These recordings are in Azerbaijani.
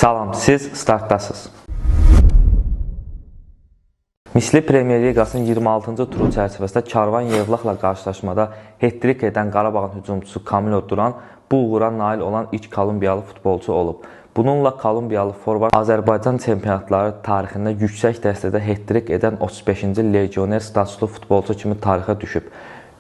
Salam, siz startdasınız. Misli Premyer Liqasının 26-cı turu çərçivəsində Karvan Yevlaxla qarşılaşmada hat-trik edən Qarabağın hücumçusu Kamilo Duran bu uğura nail olan ilk Kolumbiyalı futbolçu olub. Bununla Kolumbiyalı forvard Azərbaycan çempionatları tarixində yüksək dəstədə hat-trik edən 35-ci legioner statuslu futbolçu kimi tarixə düşüb.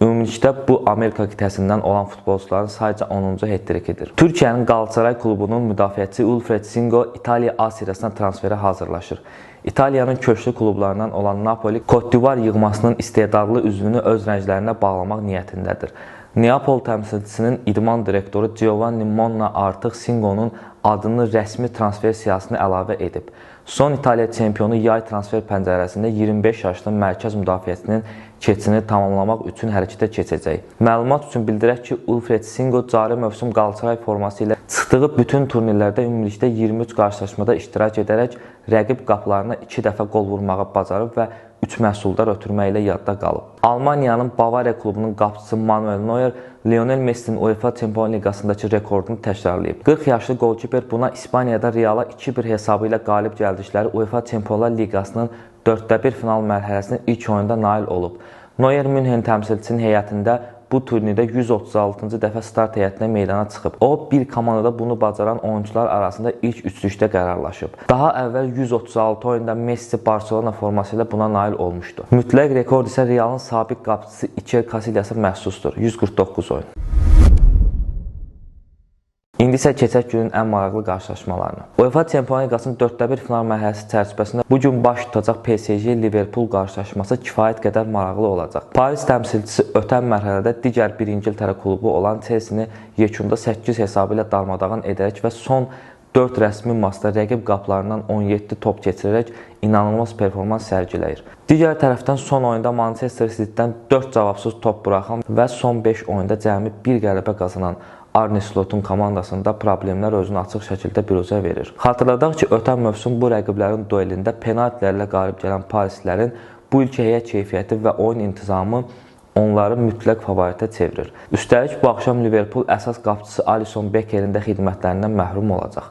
Ümumilikdə bu Amerika qitəsindən olan futbolçuların sayca 10-cu hat-trikidir. Türkiyənin Galatasaray klubunun müdafiəçisi Wilfred Singo İtaliya A seriyasına transferə hazırlaşır. İtaliyanın köklü klublarından olan Napoli, Côte d'Ivoire yığmasının istedadlı üzvünü öz rənglərinə bağlamaq niyyətindədir. Neapol təmsilçisinin idman direktoru Giovanni Monna artıq Singo'nun adını rəsmi transfer siyahısına əlavə edib. Son İtaliya çempionu yay transfer pəncərəsində 25 yaşlı mərkəz müdafiəçisinin keçini tamamlamaq üçün hərəkətə keçəcək. Məlumat üçün bildirək ki, Wilfred Singo cari mövsüm Galatasaray forması ilə çıxdığı bütün turnirlərdə ümumilikdə 23 qarşılaşmada iştirak edərək rəqib qapılarına 2 dəfə qol vurmağı bacarıb və 3 məhsuldar ötürməklə yadda qalıb. Almaniyanın Bavariya klubunun qapıçısı Manuel Neuer Lionel Messi'nin UEFA Çempionlar Liqasındakı rekordunu təkrarlayıb. 40 yaşlı golkiper buna İspaniyada Real'a 2-1 hesabı ilə qalib gəldikləri UEFA Çempionlar Liqasının 4-1 final mərhələsinin ilk oyunda nail olub. Neuer Münhen təmsilçisinin heyətində bu turnirdə 136-cı dəfə start heyətinə meydana çıxıb. O, bir komandada bunu bacaran oyuncular arasında ilk üçlükdə qərarlaşıb. Daha əvvəl 136 oyunda Messi Barcelona forması ilə buna nail olmuşdu. Mütləq rekord isə Real'ın sabiq qapıçısı Iker Casilyasa məxsusdur. 149 oyun. İndi isə keçək günün ən maraqlı qarşılaşmalarına. UEFA Çempionlar Liqasının 4-1 final mərhələsi çərçivəsində bu gün baş tutacaq PSG-Liverpool qarşılaşması kifayət qədər maraqlı olacaq. Paris təmsilçisi ötən mərhələdə digər bir İngiltərə klubu olan Chelsea-ni yekunda 8 hesabı ilə darmadağın edərək və son 4 rəsmi maçda rəqib qapılarından 17 top keçirərək inanılmaz performans sərgiləyir. Digər tərəfdən son oyunda Manchester City-dən 4 cavabsız top buraxan və son 5 oyunda cəmi 1 qələbə qazanan Arne Slot'un komandasında problemlər özünü açıq şəkildə büruzə verir. Xatırladaq ki, ötən mövsüm bu rəqiblərin duelində penaltilərlə qalib gələn Parislilərin bu ilk heyət keyfiyyəti və oyun intizamı onları mütləq favoritə çevirir. Üstəlik bu axşam Liverpool əsas qapıçısı Alisson Becker'in də xidmətlərindən məhrum olacaq.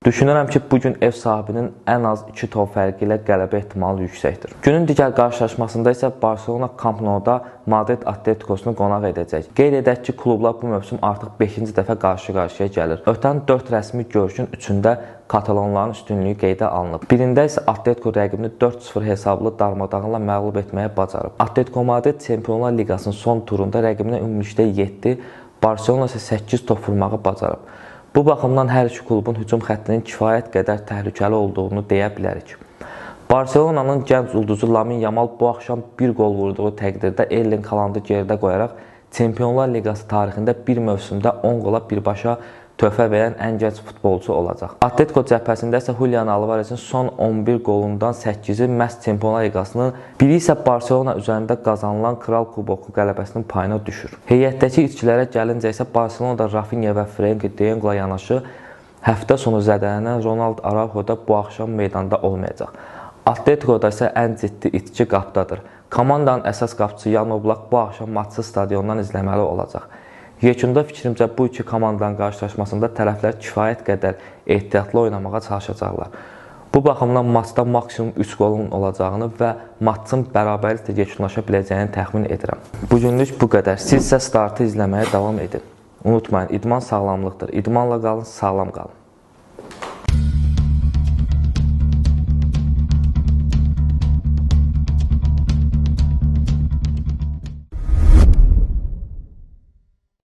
Düşünürəm ki, bugün ev sahibinin ən az 2 top fərqi ilə qələbə ehtimalı yüksəkdir. Günün digər qarşılaşmasında isə Barcelona Camp Nou-da Madrid Atletikosunu qonaq edəcək. Qeyd edək ki, klublar bu mövsüm artıq 5-ci dəfə qarşı-qarşıya gəlir. Ötən 4 rəsmi görüşün 3-ündə Katalonların üstünlüyü qeydə alınıb. Birində isə Atletico rəqibini 4-0 hesablı darmadağınla məğlub etməyə bacarıb. Atletico Madrid Çempionlar Liqasının son turunda rəqibinə ümumilikdə 7, Barcelona isə 8 top vurmağı bacarıb. Bu baxımdan hər iki klubun hücum xəttinin kifayət qədər təhlükəli olduğunu deyə bilərik. Barcelona'nın gənc ulduzu Lamine Yamal bu axşam bir qol vurduğu təqdirdə Erling Haaland'ı geridə qoyaraq Çempionlar Liqası tarixində bir mövsümdə 10 qola birbaşa töhfə verən ən gənc futbolçu olacaq. Atletico cəbhəsində isə Julian Alvarez'in son 11 qolundan 8-i məhz Çempionlar Liqasının, biri isə Barcelona üzərində qazanılan Kral Kuboku qələbəsinin payına düşür. Heyətdəki itkilərə gəlincə isə Barcelona'da Rafinha və Frenkie de Jong'la yanaşı həftə sonu zədələnən Ronald Araujo da bu axşam meydanda olmayacaq. Atletico'da isə ən ciddi itki qapdadır. Komandanın əsas qapıçısı Jan Oblak bu axşam maçı stadiondan izləməli olacaq. Yekunda fikrimcə bu iki komandanın qarşılaşmasında tərəflər kifayət qədər ehtiyatlı oynamağa çalışacaqlar. Bu baxımdan maçda maksimum 3 qolun olacağını və maçın bərabərliklə yekunlaşa biləcəyini təxmin edirəm. Bugünlük bu qədər. Siz isə startı izləməyə davam edin. Unutmayın, idman sağlamlıqdır. İdmanla qalın, sağlam qalın.